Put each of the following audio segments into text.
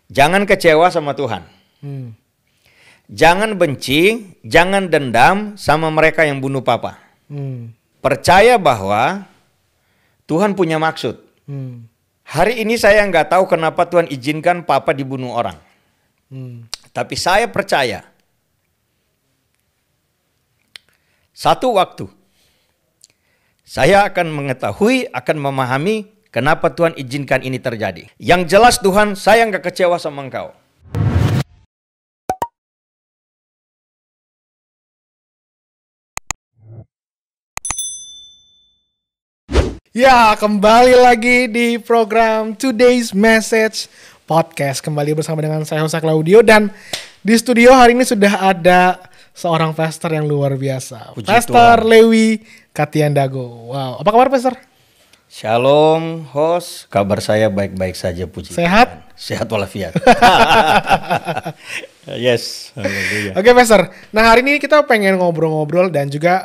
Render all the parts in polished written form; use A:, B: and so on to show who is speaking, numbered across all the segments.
A: Jangan kecewa sama Tuhan. Jangan benci, jangan dendam sama mereka yang bunuh papa. Percaya bahwa Tuhan punya maksud. Hari ini saya nggak tahu kenapa Tuhan izinkan papa dibunuh orang. Tapi saya percaya satu waktu saya akan mengetahui, akan memahami kenapa Tuhan izinkan ini terjadi. Yang jelas Tuhan, saya nggak kecewa sama engkau.
B: Ya, kembali lagi di program Today's Message Podcast. Kembali bersama dengan saya Jose Claudio, dan di studio hari ini sudah ada seorang pastor yang luar biasa.
A: Puji
B: Pastor
A: Tuhan.
B: Lewi Katiandago. Wow, apa kabar Pastor?
A: Shalom, host. Kabar saya baik-baik saja, puji
B: Sehat?
A: Tuhan. Sehat walafiat. Yes, haleluya.
B: Oke Pastor, nah hari ini kita pengen ngobrol-ngobrol dan juga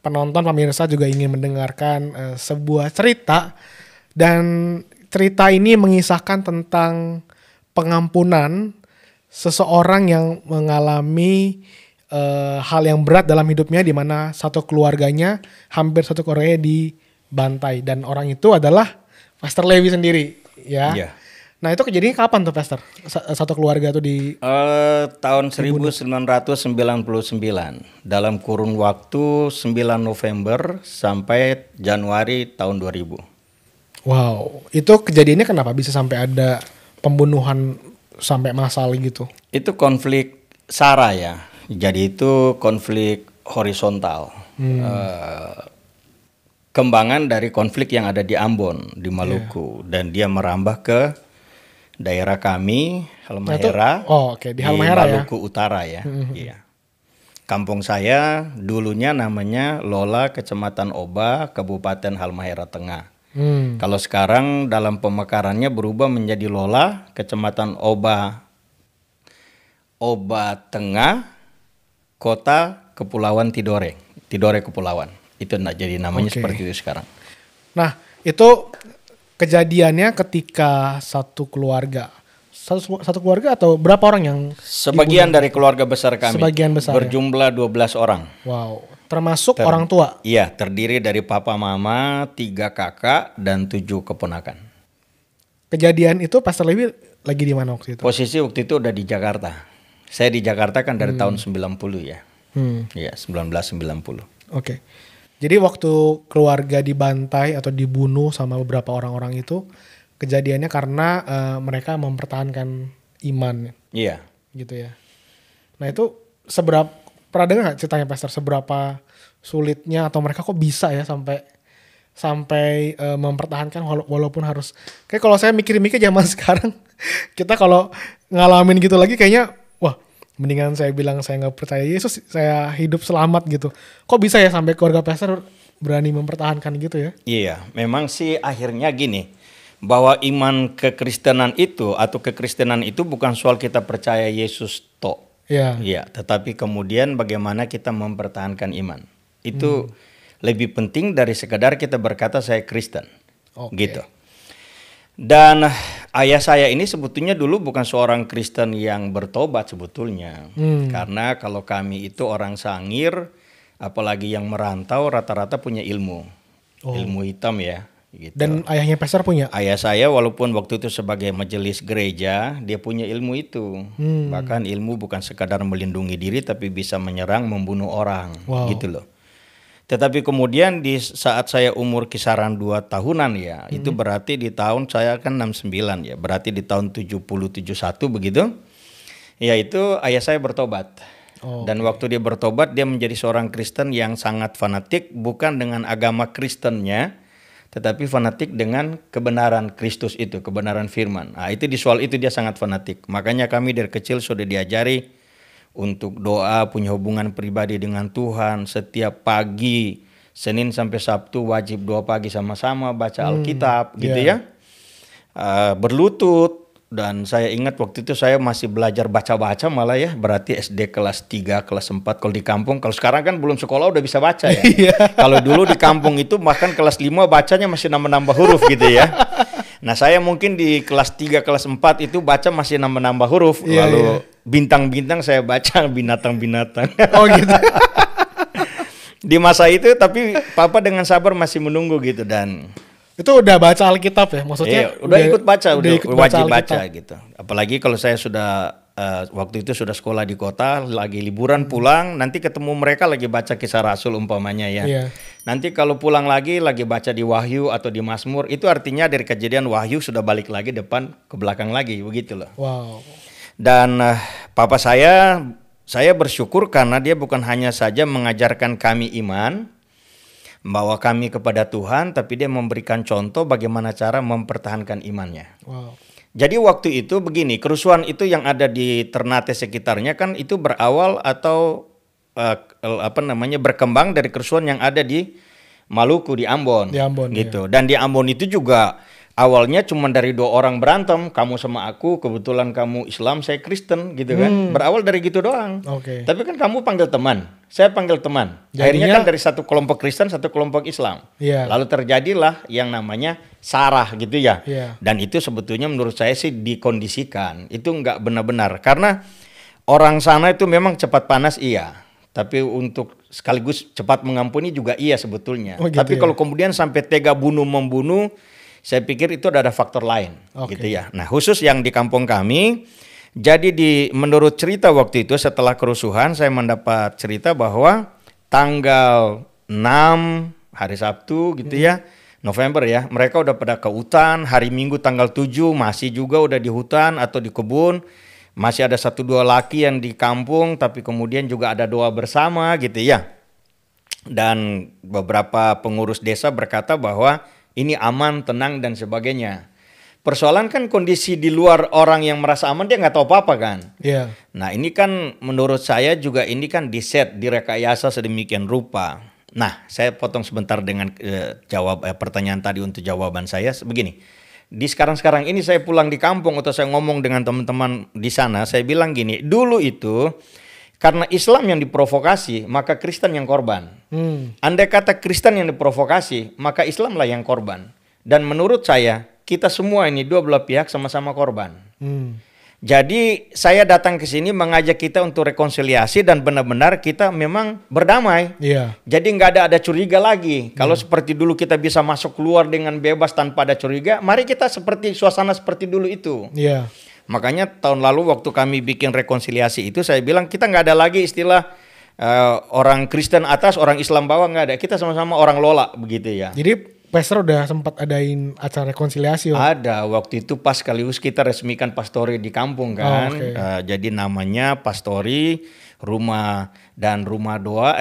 B: penonton pemirsa juga ingin mendengarkan sebuah cerita. Dan cerita ini mengisahkan tentang pengampunan seseorang yang mengalami hal yang berat dalam hidupnya, di mana hampir satu keluarganya dibantai, dan orang itu adalah Pastor Lewi sendiri, ya.
A: Iya.
B: Nah itu kejadiannya kapan tuh Pastor? Satu keluarga tuh
A: Tahun 1999, dalam kurun waktu 9 November sampai Januari tahun 2000.
B: Wow, itu kejadiannya kenapa bisa sampai ada pembunuhan sampai massal gitu?
A: Itu konflik SARA ya. Jadi itu konflik horizontal. Kembangan dari konflik yang ada di Ambon, di Maluku. Dan dia merambah ke daerah kami, Halmahera.
B: Di Halmahera ya.
A: Maluku Utara ya. Iya. Kampung saya dulunya namanya Lola, Kecamatan Oba, Kabupaten Halmahera Tengah. Kalau sekarang dalam pemekarannya berubah menjadi Lola, Kecamatan Oba Tengah, Kota Kepulauan Tidore Kepulauan. Itu jadi namanya seperti itu sekarang.
B: Nah itu kejadiannya ketika satu keluarga atau berapa orang yang
A: sebagian dari keluarga besar kami.
B: Sebagian besar
A: berjumlah 12 orang.
B: Wow, termasuk orang tua.
A: Iya, terdiri dari papa mama, 3 kakak dan 7 keponakan.
B: Kejadian itu Pastor Lewi lagi di mana waktu itu?
A: Posisi waktu itu udah di Jakarta. Saya di Jakarta kan dari tahun 90 ya. Iya, 1990.
B: Oke. Jadi waktu keluarga dibantai atau dibunuh sama beberapa orang-orang itu, kejadiannya karena mereka mempertahankan iman.
A: Iya.
B: Gitu ya. Nah itu pernah dengar nggak ceritanya Pastor, seberapa sulitnya atau mereka kok bisa ya sampai mempertahankan walaupun harus, kayak kalau saya mikir-mikir zaman sekarang, kita kalau ngalamin gitu lagi kayaknya wah, mendingan saya bilang saya nggak percaya Yesus, saya hidup selamat gitu. Kok bisa ya sampai keluarga Pastor berani mempertahankan gitu ya?
A: Iya, memang sih akhirnya gini, bahwa iman kekristenan itu atau kekristenan itu bukan soal kita percaya Yesus toh. Iya, tetapi kemudian bagaimana kita mempertahankan iman. Itu lebih penting dari sekedar kita berkata saya Kristen. Gitu. Dan ayah saya ini sebetulnya dulu bukan seorang Kristen yang bertobat sebetulnya. Karena kalau kami itu orang Sangir, apalagi yang merantau, rata-rata punya ilmu. Ilmu hitam ya. Gitu.
B: Dan ayahnya Pastor punya?
A: Ayah saya walaupun waktu itu sebagai majelis gereja, dia punya ilmu itu. Bahkan ilmu bukan sekadar melindungi diri, tapi bisa menyerang, membunuh orang. Gitu loh. Tetapi kemudian di saat saya umur kisaran 2 tahunan ya, itu berarti di tahun saya kan 69 ya, berarti di tahun 70-71 begitu. Ya itu ayah saya bertobat. Dan waktu dia bertobat, dia menjadi seorang Kristen yang sangat fanatik, bukan dengan agama Kristennya, tetapi fanatik dengan kebenaran Kristus itu, kebenaran firman. Nah itu di soal itu dia sangat fanatik. Makanya kami dari kecil sudah diajari untuk doa, punya hubungan pribadi dengan Tuhan. Setiap pagi, Senin sampai Sabtu wajib doa pagi sama-sama, baca Alkitab gitu ya. Berlutut. Dan saya ingat waktu itu saya masih belajar baca-baca malah ya. Berarti SD kelas 3, kelas 4 kalau di kampung. Kalau sekarang kan belum sekolah udah bisa baca ya. Kalau dulu di kampung itu bahkan kelas 5 bacanya masih nambah-nambah huruf gitu ya. Nah saya mungkin di kelas 3, kelas 4 itu baca masih nambah-nambah huruf. Lalu bintang-bintang saya baca binatang-binatang.
B: Oh gitu.
A: Di masa itu tapi papa dengan sabar masih menunggu gitu dan
B: itu udah baca Alkitab ya maksudnya?
A: udah ikut baca, udah
B: ikut
A: wajib
B: baca
A: baca gitu. Apalagi kalau saya sudah waktu itu sudah sekolah di kota, lagi liburan pulang, nanti ketemu mereka lagi baca Kisah Rasul umpamanya ya. Nanti kalau pulang lagi baca di Wahyu atau di Mazmur, itu artinya dari Kejadian Wahyu sudah balik lagi depan ke belakang lagi, begitu loh.
B: Wow.
A: Dan papa saya bersyukur karena dia bukan hanya saja mengajarkan kami iman, membawa kami kepada Tuhan, tapi dia memberikan contoh bagaimana cara mempertahankan imannya.
B: Wow.
A: Jadi waktu itu begini, kerusuhan itu yang ada di Ternate sekitarnya kan itu berawal atau berkembang dari kerusuhan yang ada di Maluku, di Ambon.
B: Di Ambon
A: gitu. Ya. Dan di Ambon itu juga awalnya cuma dari 2 orang berantem, kamu sama aku, kebetulan kamu Islam, saya Kristen gitu kan. Berawal dari gitu doang.
B: Okay.
A: Tapi kan kamu panggil teman, saya panggil teman. Akhirnya kan dari satu kelompok Kristen, satu kelompok Islam. Lalu terjadilah yang namanya sarah gitu ya. Dan itu sebetulnya menurut saya sih dikondisikan. Itu nggak benar-benar. Karena orang sana itu memang cepat panas iya. Tapi untuk sekaligus cepat mengampuni juga iya sebetulnya. Oh, gitu. Tapi kalau kemudian sampai tega membunuh, saya pikir itu ada faktor lain, gitu ya. Nah khusus yang di kampung kami, jadi menurut cerita waktu itu setelah kerusuhan saya mendapat cerita bahwa tanggal 6 hari Sabtu gitu ya, November ya, mereka udah pada ke hutan. Hari Minggu tanggal 7 masih juga udah di hutan atau di kebun. Masih ada 1-2 laki yang di kampung, tapi kemudian juga ada doa bersama gitu ya. Dan beberapa pengurus desa berkata bahwa ini aman, tenang dan sebagainya. Persoalan kan kondisi di luar orang yang merasa aman dia nggak tahu apa-apa kan. Nah ini kan menurut saya juga ini kan diset, direkayasa sedemikian rupa. Nah saya potong sebentar dengan jawab pertanyaan tadi untuk jawaban saya begini. Di sekarang ini saya pulang di kampung atau saya ngomong dengan teman-teman di sana, saya bilang gini, dulu itu karena Islam yang diprovokasi, maka Kristen yang korban. Andai kata Kristen yang diprovokasi, maka Islamlah yang korban. Dan menurut saya, kita semua ini dua belah pihak sama-sama korban. Jadi saya datang ke sini mengajak kita untuk rekonsiliasi dan benar-benar kita memang berdamai. Jadi nggak ada curiga lagi. Kalau seperti dulu kita bisa masuk keluar dengan bebas tanpa ada curiga, mari kita seperti suasana seperti dulu itu. Makanya tahun lalu waktu kami bikin rekonsiliasi itu saya bilang kita nggak ada lagi istilah orang Kristen atas, orang Islam bawah, nggak ada. Kita sama-sama orang lola begitu ya.
B: Jadi Pastor udah sempat adain acara rekonsiliasi?
A: Ada, waktu itu pas sekaligus kita resmikan pastori di kampung kan. Jadi namanya pastori rumah doa,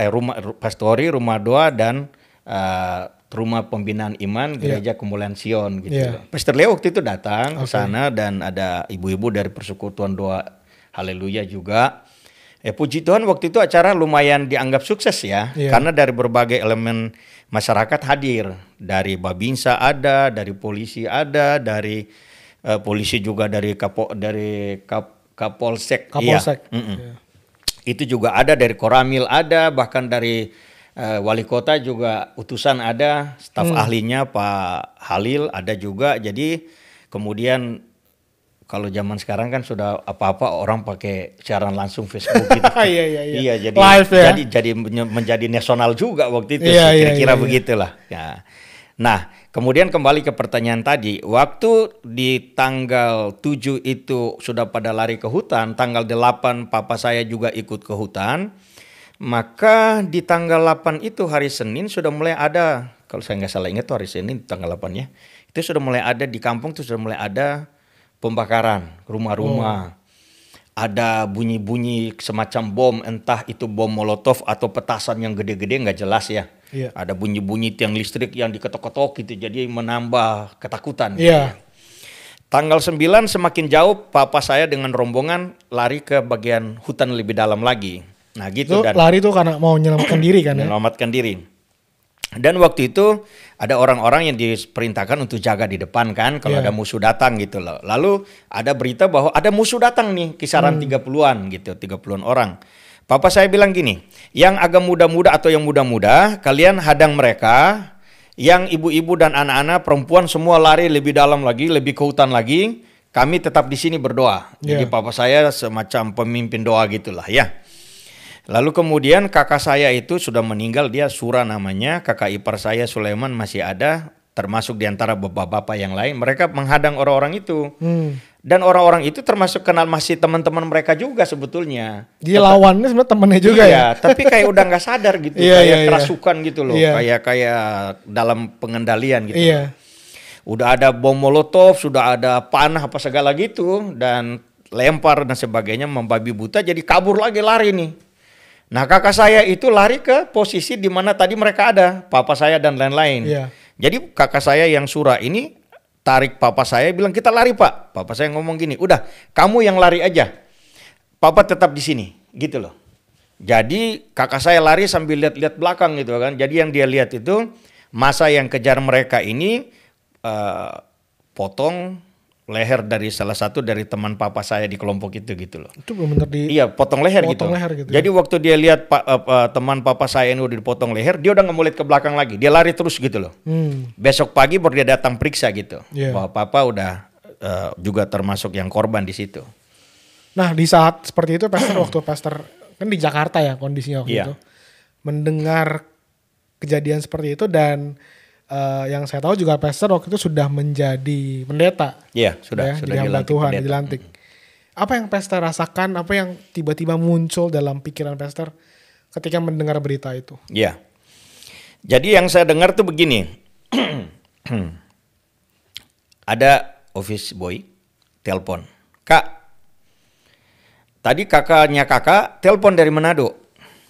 A: pastori rumah doa dan rumah pembinaan iman gereja Kemuliaan Sion gitu. Pastor Leo waktu itu datang ke sana dan ada ibu-ibu dari persekutuan doa Haleluya juga. Puji Tuhan waktu itu acara lumayan dianggap sukses ya, karena dari berbagai elemen masyarakat hadir, dari Babinsa ada, dari polisi ada, dari polisi juga dari Kapolsek. Itu juga ada, dari Koramil ada, bahkan dari wali kota juga utusan ada, staf ahlinya Pak Halil ada juga. Jadi kemudian kalau zaman sekarang kan sudah apa-apa orang pakai siaran langsung Facebook gitu. Iya, jadi live, ya? jadi menjadi nasional juga waktu itu kira-kira begitulah. Ya. Nah, kemudian kembali ke pertanyaan tadi, waktu di tanggal 7 itu sudah pada lari ke hutan, tanggal 8 papa saya juga ikut ke hutan. Maka di tanggal 8 itu hari Senin sudah mulai ada, kalau saya nggak salah ingat tuh hari Senin tanggal 8-nya, itu sudah mulai ada di kampung tuh sudah mulai ada pembakaran rumah-rumah. Ada bunyi-bunyi semacam bom, entah itu bom molotov atau petasan yang gede-gede nggak jelas ya. Ada bunyi-bunyi tiang listrik yang diketok-ketok gitu, jadi menambah ketakutan. Tanggal 9 semakin jauh papa saya dengan rombongan lari ke bagian hutan lebih dalam lagi. Nah gitu.
B: Dan lari tuh karena mau menyelamatkan diri kan ya?
A: Menyelamatkan diri. Dan waktu itu ada orang-orang yang diperintahkan untuk jaga di depan kan kalau ada musuh datang gitu loh. Lalu ada berita bahwa ada musuh datang nih, kisaran 30-an gitu, 30-an orang. Papa saya bilang gini, yang agak muda-muda atau yang muda-muda kalian hadang mereka, Yang ibu-ibu dan anak-anak, perempuan semua lari lebih dalam lagi, lebih ke hutan lagi. Kami tetap di sini berdoa. Jadi papa saya semacam pemimpin doa gitulah ya. Lalu kemudian kakak saya itu sudah meninggal, dia Sura namanya. Kakak ipar saya Sulaiman masih ada, termasuk di antara bapak-bapak yang lain. Mereka menghadang orang-orang itu. Dan orang-orang itu termasuk kenal masih teman-teman mereka juga sebetulnya.
B: Dia lawannya sebenarnya temennya juga ya.
A: Tapi kayak udah nggak sadar gitu, kayak kerasukan gitu loh, kayak dalam pengendalian gitu. Udah ada bom molotov, sudah ada panah apa segala gitu, dan lempar dan sebagainya, membabi buta, jadi kabur lagi, lari nih. Nah kakak saya itu lari ke posisi di mana tadi mereka ada, papa saya dan lain-lain. Jadi kakak saya yang Sura ini tarik papa saya, bilang kita lari pak. Papa saya ngomong gini, udah kamu yang lari aja, papa tetap di sini, gitu loh. Jadi kakak saya lari sambil lihat-lihat belakang gitu kan. Jadi yang dia lihat itu masa yang kejar mereka ini potong leher dari salah satu dari teman papa saya di kelompok itu gitu loh. Itu benar potong leher gitu. Jadi waktu dia lihat teman papa saya ini udah dipotong leher, dia udah nggak mau lihat ke belakang lagi. Dia lari terus gitu loh. Besok pagi baru dia datang periksa gitu. Bahwa papa udah juga termasuk yang korban di situ.
B: Nah di saat seperti itu pastor, waktu pastor kan di Jakarta ya kondisinya waktu itu. Mendengar kejadian seperti itu dan yang saya tahu juga pastor waktu itu sudah menjadi pendeta.
A: Sudah
B: di hamba Tuhan, dilantik. Apa yang pastor rasakan, apa yang tiba-tiba muncul dalam pikiran pastor ketika mendengar berita itu?
A: Jadi yang saya dengar tuh begini. Ada office boy telepon, "Kak, tadi kakaknya kakak telepon dari Manado."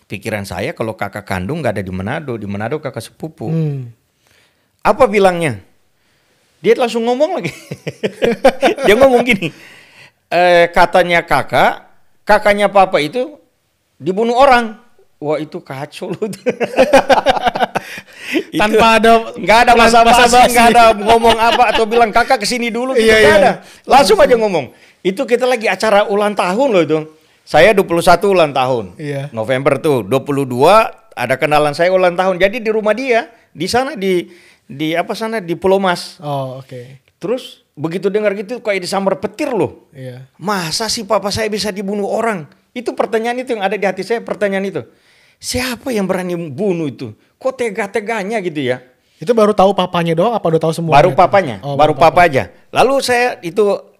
A: Pikiran saya kalau kakak kandung gak ada di Manado kakak sepupu. Apa bilangnya? Dia langsung ngomong lagi. Dia ngomong gini, katanya kakaknya papa itu dibunuh orang. Wah itu kacau loh.
B: Tanpa ada,
A: nggak ada basa-basi, nggak ada ngomong apa atau bilang kakak kesini dulu, gitu, nggak ada. Langsung aja ngomong. Itu kita lagi acara ulang tahun loh itu. Saya 21 ulang tahun. November tuh 22 ada kenalan saya ulang tahun. Jadi di rumah dia, di sana di Pulau Mas. Terus begitu dengar gitu kayak disambar petir loh. Masa sih papa saya bisa dibunuh orang? Itu pertanyaan itu yang ada di hati saya, pertanyaan itu. Siapa yang berani bunuh itu? Kok tega-teganya gitu ya?
B: Itu baru tahu papanya doang apa udah tahu semua?
A: Baru papanya, baru papa aja. Lalu saya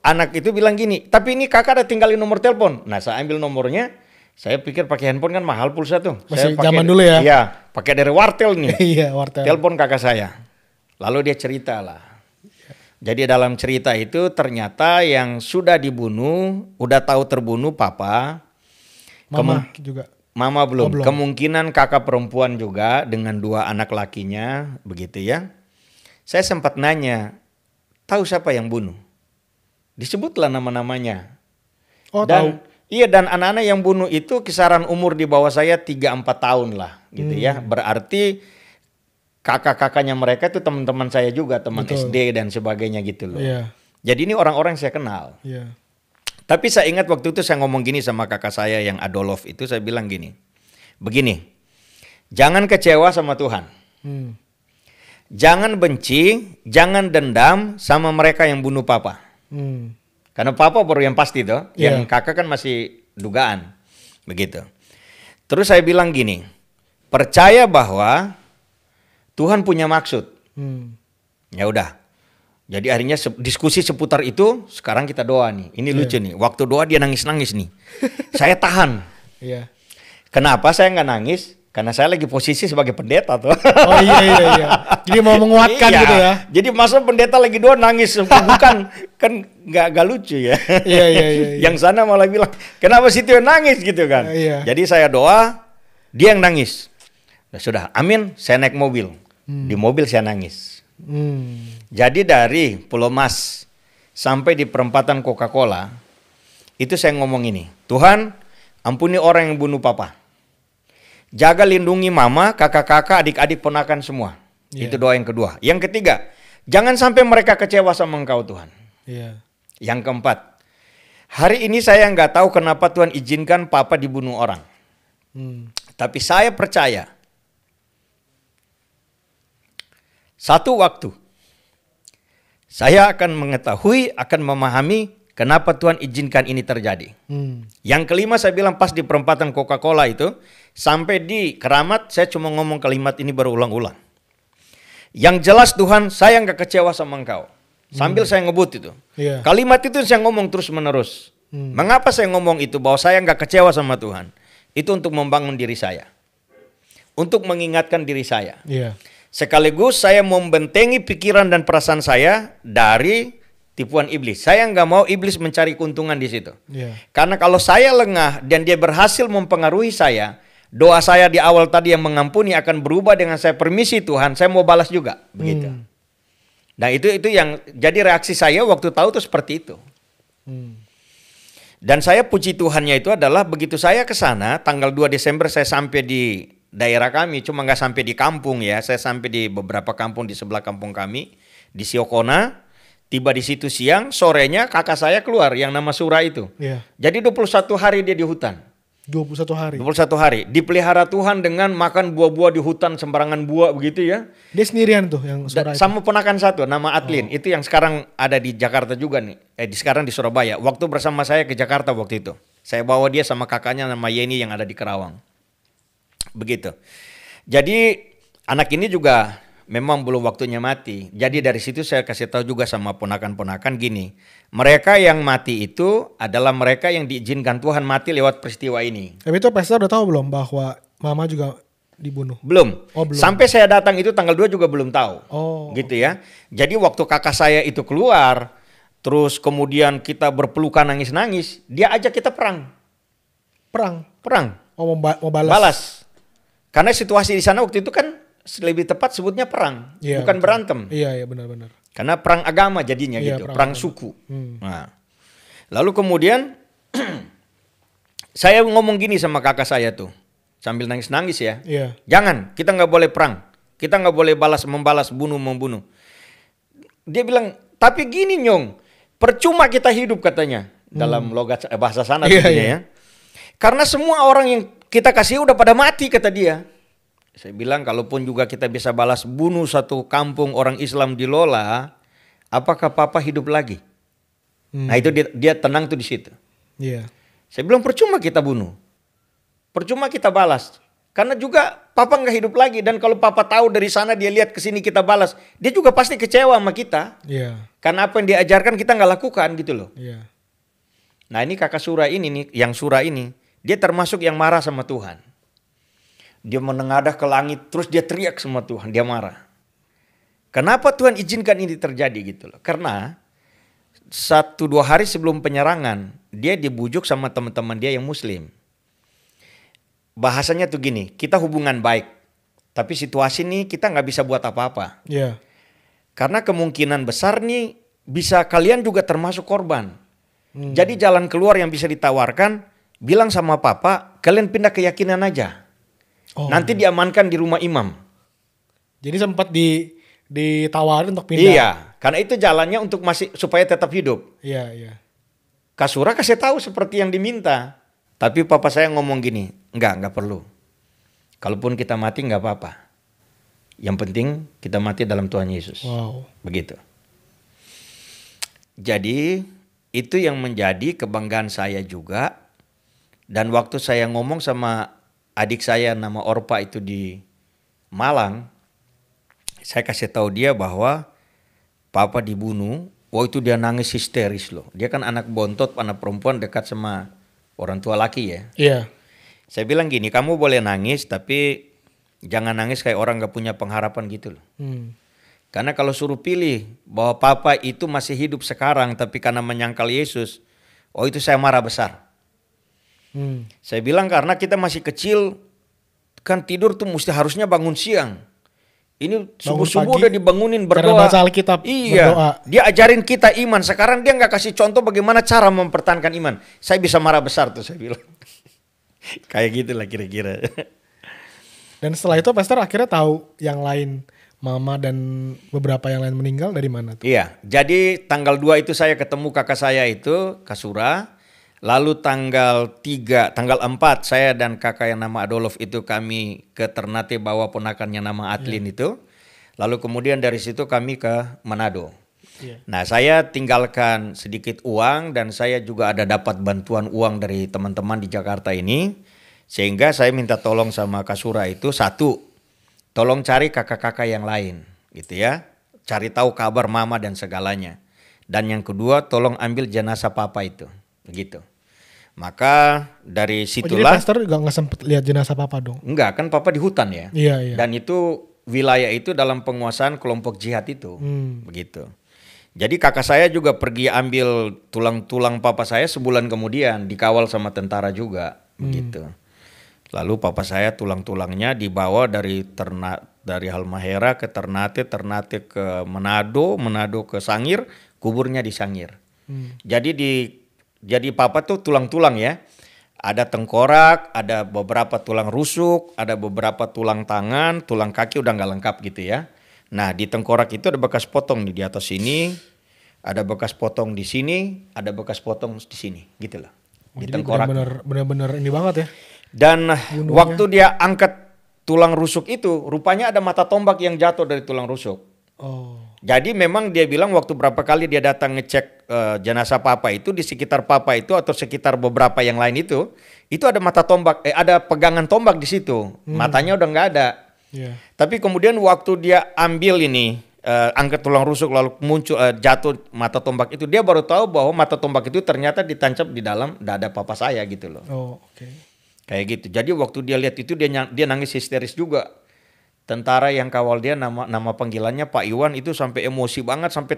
A: anak itu bilang gini, tapi ini kakak ada tinggalin nomor telepon. Nah saya ambil nomornya, saya pikir pakai handphone kan mahal pulsa tuh.
B: Masih
A: saya
B: zaman dulu ya?
A: Iya, pakai dari wartel nih.
B: Wartel.
A: Telepon kakak saya. Lalu dia cerita lah. Jadi dalam cerita itu ternyata yang sudah dibunuh, udah tahu terbunuh papa.
B: Mama juga.
A: Mama belum. Kemungkinan kakak perempuan juga dengan 2 anak lakinya, begitu ya. Saya sempat nanya, tahu siapa yang bunuh? Disebutlah nama-namanya.
B: Tahu.
A: Iya, dan anak-anak yang bunuh itu kisaran umur di bawah saya 3-4 tahun lah, gitu ya. Berarti kakak-kakaknya mereka itu teman-teman saya juga, teman SD dan sebagainya gitu loh. Jadi ini orang-orang yang saya kenal. Tapi saya ingat waktu itu saya ngomong gini sama kakak saya yang Adolf itu, saya bilang gini, begini, jangan kecewa sama Tuhan. Jangan benci, jangan dendam sama mereka yang bunuh papa. Karena papa baru yang pasti tuh, yang kakak kan masih dugaan. Begitu. Terus saya bilang gini, percaya bahwa Tuhan punya maksud. Ya udah. Jadi akhirnya diskusi seputar itu, sekarang kita doa nih. Ini lucu nih, waktu doa dia nangis-nangis nih. Saya tahan. Kenapa saya nggak nangis? Karena saya lagi posisi sebagai pendeta tuh.
B: Iya. Jadi mau menguatkan gitu ya.
A: Jadi masa pendeta lagi doa nangis, bukan kan nggak lucu ya.
B: Iya.
A: Yang sana malah bilang, kenapa situ yang nangis gitu kan? Jadi saya doa, dia yang nangis. Nah, sudah, amin. Saya naik mobil. Di mobil saya nangis. Jadi dari Pulau Mas sampai di perempatan Coca-Cola, itu saya ngomong ini, Tuhan ampuni orang yang bunuh papa. Jaga lindungi mama, kakak-kakak, adik-adik, ponakan semua. Itu doa yang kedua. Yang ketiga, jangan sampai mereka kecewa sama Engkau Tuhan. Yang keempat, hari ini saya nggak tahu kenapa Tuhan izinkan papa dibunuh orang. Tapi saya percaya Satu waktu saya akan mengetahui, akan memahami kenapa Tuhan izinkan ini terjadi. Yang kelima saya bilang pas di perempatan Coca-Cola itu, sampai di Keramat saya cuma ngomong kalimat ini berulang-ulang. Yang jelas Tuhan, saya nggak kecewa sama engkau. Sambil saya ngebut itu. Kalimat itu saya ngomong terus menerus. Mengapa saya ngomong itu bahwa saya nggak kecewa sama Tuhan? Itu untuk membangun diri saya. Untuk mengingatkan diri saya. Sekaligus saya membentengi pikiran dan perasaan saya dari tipuan iblis. Saya nggak mau iblis mencari keuntungan di situ. Karena kalau saya lengah dan dia berhasil mempengaruhi saya, doa saya di awal tadi yang mengampuni akan berubah dengan saya permisi Tuhan, saya mau balas juga, begitu. Nah itu yang jadi reaksi saya waktu tahu itu seperti itu. Dan saya puji Tuhannya itu adalah begitu saya ke sana tanggal 2 Desember saya sampai di daerah kami, cuma nggak sampai di kampung ya, saya sampai di beberapa kampung di sebelah kampung kami di Siokona. Tiba di situ siang, sorenya kakak saya keluar yang nama Sura itu. Jadi 21 hari dia di hutan.
B: 21 hari.
A: 21 hari. Dipelihara Tuhan dengan makan buah-buah di hutan, sembarangan buah begitu ya.
B: Dia sendirian tuh yang Sura itu.
A: Sama ponakan satu nama Atlin. Itu yang sekarang ada di Jakarta juga nih. Sekarang di Surabaya. Waktu bersama saya ke Jakarta waktu itu. Saya bawa dia sama kakaknya nama Yeni yang ada di Kerawang. Begitu. Jadi anak ini juga memang belum waktunya mati. Jadi dari situ saya kasih tahu juga sama ponakan-ponakan gini. Mereka yang mati itu adalah mereka yang diizinkan Tuhan mati lewat peristiwa ini.
B: Tapi itu pastor udah tahu belum bahwa mama juga dibunuh?
A: Belum.
B: Belum.
A: Sampai saya datang itu tanggal 2 juga belum tahu. Gitu ya. Jadi waktu kakak saya itu keluar, terus kemudian kita berpelukan nangis-nangis, dia ajak kita perang. Perang.
B: Mau balas.
A: Balas. Karena situasi di sana waktu itu kan lebih tepat sebutnya perang, bukan betul. Berantem.
B: Iya benar-benar.
A: Karena perang agama jadinya gitu, perang suku. Nah, lalu kemudian saya ngomong gini sama kakak saya tuh, sambil nangis-nangis ya. Jangan, kita nggak boleh perang, kita nggak boleh membalas, membunuh. Dia bilang, tapi gini Nyong, percuma kita hidup katanya dalam logat bahasa sana ya. Karena semua orang yang kita kasih udah pada mati kata dia. Saya bilang kalaupun juga kita bisa balas bunuh satu kampung orang Islam di Lola, apakah Papa hidup lagi? Nah itu dia tenang tuh di situ. Saya bilang percuma kita bunuh, percuma kita balas, karena juga Papa nggak hidup lagi dan kalau Papa tahu dari sana dia lihat ke sini kita balas, dia juga pasti kecewa sama kita. Karena apa yang diajarkan kita nggak lakukan gitu loh. Nah ini kakak Sura ini nih, yang Sura ini, dia termasuk yang marah sama Tuhan. Dia menengadah ke langit, terus dia teriak sama Tuhan, dia marah. Kenapa Tuhan izinkan ini terjadi gitu loh? Karena 1-2 hari sebelum penyerangan, dia dibujuk sama teman-teman dia yang muslim. Bahasanya tuh gini, kita hubungan baik, tapi situasi ini kita nggak bisa buat apa-apa. Karena kemungkinan besar nih, bisa kalian juga termasuk korban. Jadi jalan keluar yang bisa ditawarkan, bilang sama Papa, kalian pindah keyakinan aja. Nanti diamankan di rumah imam.
B: Jadi sempat ditawarin untuk pindah.
A: Iya, karena itu jalannya untuk masih supaya tetap hidup. Kak Sura kasih tahu seperti yang diminta. Tapi Papa saya ngomong gini, enggak perlu. Kalaupun kita mati enggak apa-apa. Yang penting kita mati dalam Tuhan Yesus. Begitu. Jadi itu yang menjadi kebanggaan saya juga. Dan waktu saya ngomong sama adik saya nama Orpa itu di Malang, saya kasih tahu dia bahwa Papa dibunuh. Itu dia nangis histeris loh. Dia kan anak bontot, anak perempuan dekat sama orang tua laki ya. Saya bilang gini, kamu boleh nangis tapi jangan nangis kayak orang gak punya pengharapan gitu loh. Karena kalau suruh pilih bahwa Papa itu masih hidup sekarang tapi karena menyangkal Yesus, itu saya marah besar. Saya bilang karena kita masih kecil, kan tidur tuh harusnya bangun siang. Ini subuh-subuh udah dibangunin berdoa.
B: Baca Alkitab,
A: berdoa. Dia ajarin kita iman. Sekarang dia nggak kasih contoh bagaimana cara mempertahankan iman. Saya bisa marah besar tuh saya bilang. Kayak gitulah kira-kira.
B: Dan setelah itu pastor akhirnya tahu yang lain, mama dan beberapa yang lain meninggal dari mana tuh?
A: Iya, jadi tanggal 2 itu saya ketemu kakak saya itu, Kak Sura. Lalu tanggal 4 saya dan kakak yang nama Adolf itu kami ke Ternate bawa ponakannya nama Atlin itu. Lalu kemudian dari situ kami ke Manado.
B: Iya.
A: Nah, saya tinggalkan sedikit uang dan saya juga ada dapat bantuan uang dari teman-teman di Jakarta ini. Sehingga saya minta tolong sama Kasura itu, satu, tolong cari kakak-kakak yang lain gitu ya. Cari tahu kabar mama dan segalanya. Dan yang kedua, tolong ambil jenazah papa itu. Begitu. Maka dari situlah.
B: Jadi pastor nggak sempet lihat jenazah papa dong?
A: Enggak, kan papa di hutan ya.
B: Iya, iya.
A: Dan itu wilayah itu dalam penguasaan kelompok jihad itu. Begitu. Jadi kakak saya juga pergi ambil tulang-tulang papa saya sebulan kemudian, dikawal sama tentara juga, begitu. Lalu papa saya tulang-tulangnya dibawa dari Halmahera ke Ternate, Ternate ke Manado, Manado ke Sangir, kuburnya di Sangir. Jadi papa tuh tulang-tulang ya. Ada tengkorak, ada beberapa tulang rusuk, ada beberapa tulang tangan, tulang kaki udah nggak lengkap gitu ya. Nah di tengkorak itu ada bekas potong nih di atas sini, ada bekas potong di sini, ada bekas potong di sini, gitu loh. Di tengkorak.
B: Benar-benar ini banget ya.
A: Dan waktu dia angkat tulang rusuk itu, rupanya ada mata tombak yang jatuh dari tulang rusuk.
B: Oh.
A: Jadi memang dia bilang waktu berapa kali dia datang ngecek jenazah papa itu di sekitar papa itu atau sekitar beberapa yang lain itu ada mata tombak, ada pegangan tombak di situ. Matanya udah nggak ada.
B: Yeah.
A: Tapi kemudian waktu dia ambil ini angkat tulang rusuk lalu muncul jatuh mata tombak itu, dia baru tahu bahwa mata tombak itu ternyata ditancap di dalam dada papa saya gitu loh.
B: Oh, oke.
A: Kayak gitu. Jadi waktu dia lihat itu dia nangis histeris juga. Tentara yang kawal dia nama panggilannya Pak Iwan itu sampai emosi banget sampai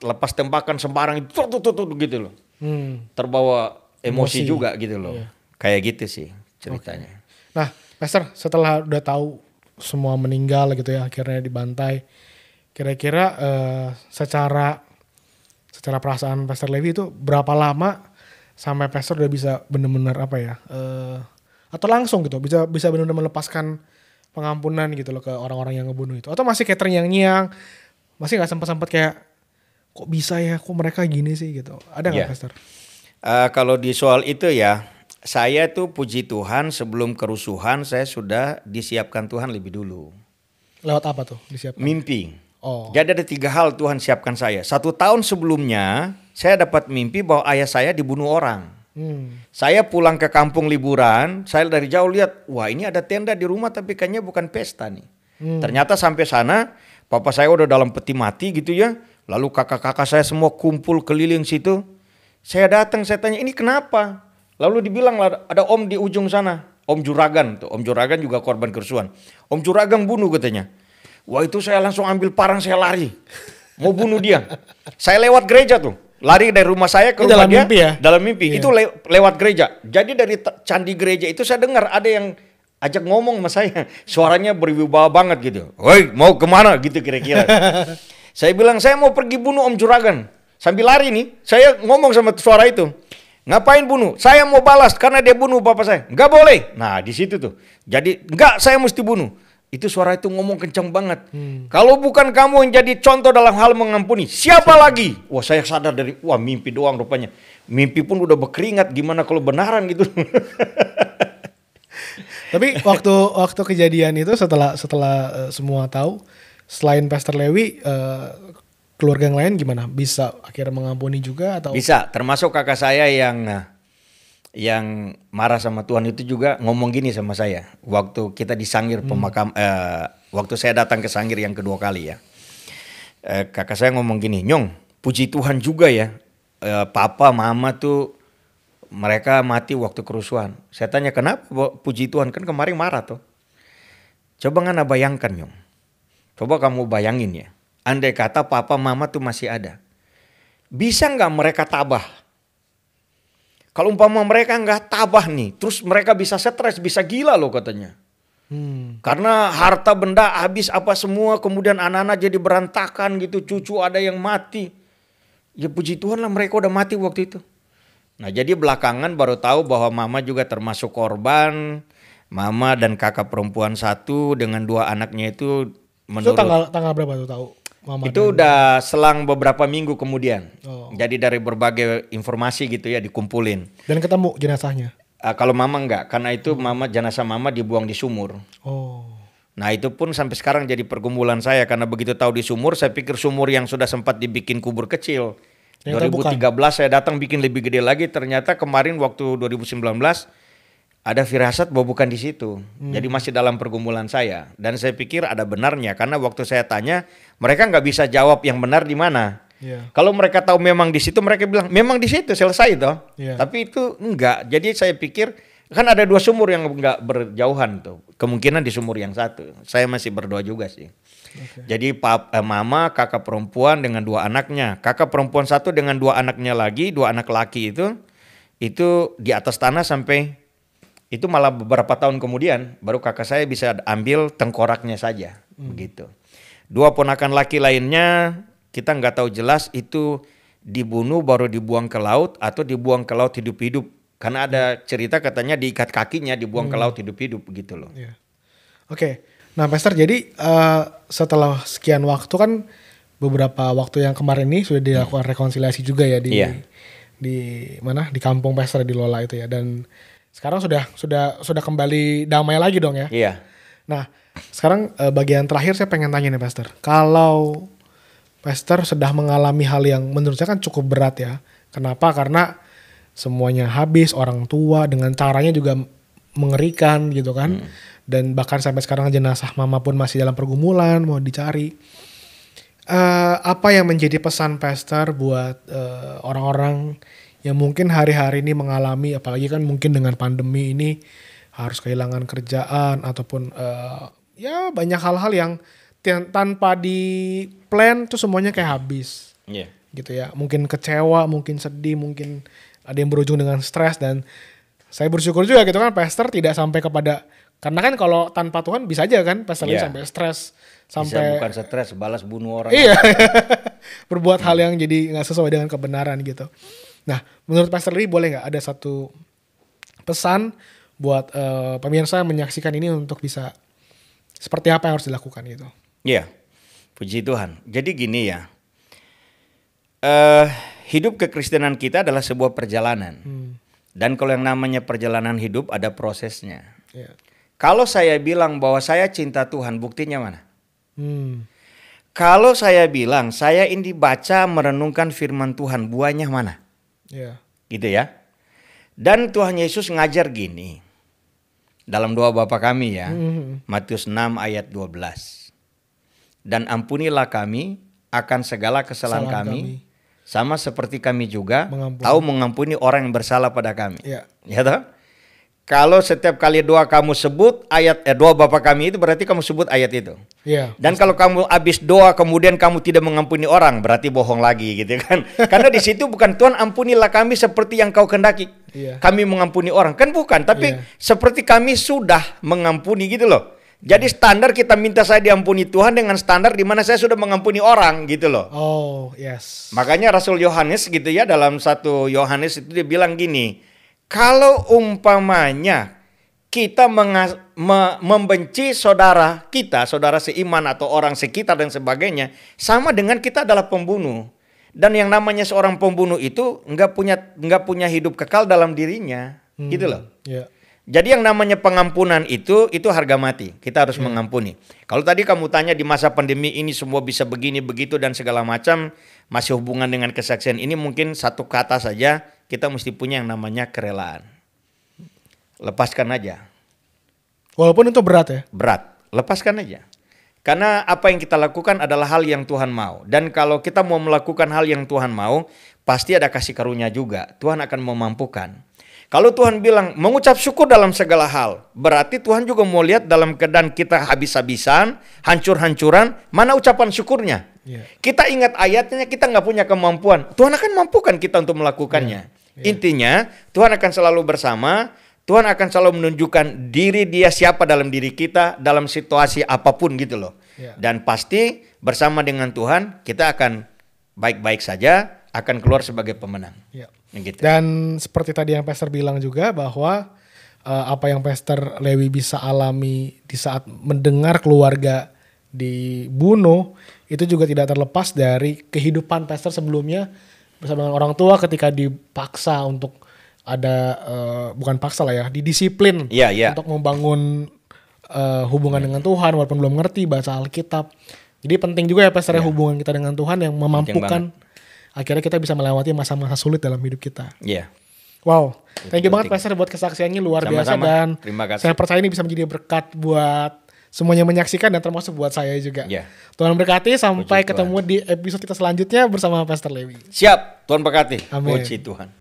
A: lepas tembakan sembarang itu gitu loh. Terbawa emosi juga gitu loh. Iya. Kayak gitu sih ceritanya.
B: Okay. Nah, Pastor, setelah udah tahu semua meninggal gitu ya, akhirnya dibantai. Kira-kira secara perasaan Pastor Levi itu berapa lama sampai Pastor udah bisa benar-benar apa ya? Atau langsung gitu bisa benar-benar melepaskan pengampunan gitu loh ke orang-orang yang ngebunuh itu? Atau masih kayak terngiang-ngiang, masih nggak sempat kayak kok bisa ya, kok mereka gini sih gitu? Ada nggak Pastor?
A: Kalau di soal itu ya, saya tuh puji Tuhan sebelum kerusuhan saya sudah disiapkan Tuhan lebih dulu.
B: Lewat apa tuh disiapkan?
A: Mimpi.
B: Oh.
A: Jadi ada 3 hal Tuhan siapkan saya. 1 tahun sebelumnya saya dapat mimpi bahwa ayah saya dibunuh orang. Saya pulang ke kampung liburan, saya dari jauh lihat, wah ini ada tenda di rumah tapi kayaknya bukan pesta nih. Ternyata sampai sana, papa saya udah dalam peti mati gitu ya. Lalu kakak-kakak saya semua kumpul keliling situ. Saya datang, saya tanya ini kenapa? Lalu dibilang ada om di ujung sana, Om Juragan tuh. Om Juragan juga korban kerusuhan. Om Juragan bunuh katanya. Wah itu saya langsung ambil parang, saya lari. Mau bunuh dia. Saya lewat gereja tuh. Lari dari rumah saya ke rumah dia. Mimpi ya? Dalam mimpi. Iya. Itu lewat gereja. Jadi dari candi gereja itu saya dengar ada yang ajak ngomong sama saya. Suaranya berwibawa banget gitu. Woi mau kemana gitu kira-kira. Saya bilang saya mau pergi bunuh Om Juragan. Sambil lari nih saya ngomong sama suara itu. Ngapain bunuh? Saya mau balas karena dia bunuh bapak saya. Enggak boleh. Nah di situ tuh. Jadi enggak, saya mesti bunuh. Itu suara itu ngomong kencang banget. Kalau bukan kamu yang jadi contoh dalam hal mengampuni, siapa lagi? Wah saya sadar dari, wah mimpi doang rupanya. Mimpi pun udah berkeringat, gimana kalau benaran gitu.
B: Tapi waktu kejadian itu setelah semua tahu, selain Pastor Levi, keluarga yang lain gimana? Bisa akhirnya mengampuni juga atau? Bisa,
A: termasuk kakak saya yang marah sama Tuhan itu juga ngomong gini sama saya waktu kita di Sangir waktu saya datang ke Sangir yang kedua kali ya. Kakak saya ngomong gini, Nyong puji Tuhan juga ya, papa mama tuh mereka mati waktu kerusuhan. Saya tanya kenapa puji Tuhan, kan kemarin marah tuh. Coba ngana bayangkan Nyong, coba kamu bayangin ya, andai kata papa mama tuh masih ada, bisa nggak mereka tabah? Kalau umpama mereka nggak tabah nih, terus mereka bisa stres, bisa gila loh katanya. Karena harta benda habis apa semua, kemudian anak-anak jadi berantakan gitu, cucu ada yang mati. Ya puji Tuhan lah mereka udah mati waktu itu. Nah jadi belakangan baru tahu bahwa mama juga termasuk korban. Mama dan kakak perempuan 1 dengan 2 anaknya itu menurut...
B: Itu tanggal berapa tuh tahu? Mama
A: itu udah selang beberapa minggu kemudian. Jadi dari berbagai informasi gitu ya dikumpulin.
B: Dan ketemu jenazahnya?
A: Kalau mama enggak, karena itu jenazah mama dibuang di sumur. Nah itu pun sampai sekarang jadi pergumulan saya karena begitu tahu di sumur, saya pikir sumur yang sudah sempat dibikin kubur kecil.
B: Ternyata
A: 2013 saya datang bikin lebih gede lagi, ternyata kemarin waktu 2019 ada firasat bahwa bukan di situ. Jadi masih dalam pergumulan saya. Dan saya pikir ada benarnya karena waktu saya tanya mereka nggak bisa jawab yang benar di mana. Kalau mereka tahu memang di situ, mereka bilang memang di situ selesai toh. Tapi itu enggak. Jadi saya pikir kan ada 2 sumur yang nggak berjauhan tuh. Kemungkinan di sumur yang satu. Saya masih berdoa juga sih. Jadi mama, kakak perempuan dengan 2 anaknya. Kakak perempuan 1 dengan 2 anaknya lagi, 2 anak laki itu di atas tanah sampai itu malah beberapa tahun kemudian baru kakak saya bisa ambil tengkoraknya saja. Begitu. 2 ponakan laki lainnya kita nggak tahu jelas itu dibunuh baru dibuang ke laut atau dibuang ke laut hidup-hidup. Karena ada cerita katanya diikat kakinya dibuang ke laut hidup-hidup begitu loh.
B: Oke. Nah, Pastor, jadi setelah sekian waktu kan beberapa waktu yang kemarin ini sudah dilakukan rekonsiliasi juga ya di mana di kampung Pastor di Lola itu ya, dan sekarang sudah kembali damai lagi dong ya.
A: Iya.
B: Nah, sekarang bagian terakhir saya pengen tanya nih Pastor. Kalau Pastor sudah mengalami hal yang menurut saya kan cukup berat ya. Kenapa? Karena semuanya habis, orang tua dengan caranya juga mengerikan gitu kan. Dan bahkan sampai sekarang jenazah mama pun masih dalam pergumulan, mau dicari. Apa yang menjadi pesan Pastor buat orang-orang yang mungkin hari-hari ini mengalami, apalagi kan mungkin dengan pandemi ini harus kehilangan kerjaan ataupun ya banyak hal-hal yang tanpa di plan tuh semuanya kayak habis. Gitu ya. Mungkin kecewa, mungkin sedih, mungkin ada yang berujung dengan stres, dan saya bersyukur juga gitu kan Pastor tidak sampai kepada, karena kan kalau tanpa Tuhan bisa aja kan Pastor sampai stres, sampai
A: bisa bukan stres, balas bunuh orang.
B: Iya. Berbuat hal yang jadi nggak sesuai dengan kebenaran gitu. Nah, menurut Pastor Lee boleh nggak ada satu pesan buat pemirsa yang menyaksikan ini untuk bisa seperti apa yang harus dilakukan gitu?
A: Iya, puji Tuhan. Jadi gini ya, hidup kekristenan kita adalah sebuah perjalanan. Dan kalau yang namanya perjalanan hidup ada prosesnya. Kalau saya bilang bahwa saya cinta Tuhan, buktinya mana? Kalau saya bilang saya ini baca merenungkan firman Tuhan, buahnya mana? Gitu ya. Dan Tuhan Yesus ngajar gini dalam doa Bapa kami ya, Matius 6 ayat 12. Dan ampunilah kami akan segala kesalahan kami, sama seperti kami juga tahu mengampuni orang yang bersalah pada kami. Ya toh? Kalau setiap kali doa kamu sebut ayat doa Bapa kami itu berarti kamu sebut ayat itu. Dan kalau kamu habis doa kemudian kamu tidak mengampuni orang, berarti bohong lagi gitu kan. Karena di situ bukan Tuhan ampunilah kami seperti yang kau kehendaki. Kami mengampuni orang, kan bukan, tapi seperti kami sudah mengampuni gitu loh. Jadi standar kita minta saya diampuni Tuhan dengan standar di mana saya sudah mengampuni orang gitu loh. Makanya Rasul Yohanes gitu ya, dalam 1 Yohanes itu dia bilang gini, kalau umpamanya kita membenci saudara kita, saudara seiman atau orang sekitar dan sebagainya, sama dengan kita adalah pembunuh. Dan yang namanya seorang pembunuh itu nggak punya hidup kekal dalam dirinya, gitu loh. Jadi yang namanya pengampunan itu harga mati. Kita harus mengampuni. Kalau tadi kamu tanya di masa pandemi ini semua bisa begini begitu dan segala macam, masih hubungan dengan kesaksian ini mungkin satu kata saja, kita mesti punya yang namanya kerelaan. Lepaskan aja.
B: Walaupun itu berat ya?
A: Berat, lepaskan aja. Karena apa yang kita lakukan adalah hal yang Tuhan mau. Dan kalau kita mau melakukan hal yang Tuhan mau, pasti ada kasih karunia juga. Tuhan akan memampukan. Kalau Tuhan bilang mengucap syukur dalam segala hal, berarti Tuhan juga mau lihat dalam keadaan kita habis-habisan, hancur-hancuran, mana ucapan syukurnya. Kita ingat ayatnya, kita nggak punya kemampuan. Tuhan akan mampukan kita untuk melakukannya. Intinya, Tuhan akan selalu bersama, Tuhan akan selalu menunjukkan diri dia siapa dalam diri kita, dalam situasi apapun gitu loh. Dan pasti bersama dengan Tuhan, kita akan baik-baik saja, akan keluar sebagai pemenang. Gitu.
B: Dan seperti tadi yang Pastor bilang juga bahwa apa yang Pastor Lewi bisa alami di saat mendengar keluarga dibunuh itu juga tidak terlepas dari kehidupan Pastor sebelumnya bersama dengan orang tua ketika dipaksa untuk ada bukan paksa lah ya, didisiplin untuk membangun hubungan dengan Tuhan walaupun belum ngerti baca Alkitab. Jadi penting juga ya Pastor hubungan kita dengan Tuhan yang memampukan akhirnya kita bisa melewati masa-masa sulit dalam hidup kita.
A: Iya.
B: Wow, thank you banget Pastor buat kesaksiannya luar biasa dan
A: terima kasih.
B: Saya percaya ini bisa menjadi berkat buat semuanya menyaksikan dan termasuk buat saya juga. Tuhan berkati, sampai ketemu di episode kita selanjutnya bersama Pastor Lewi.
A: Siap, Tuhan berkati.
B: Amin.
A: Puji Tuhan.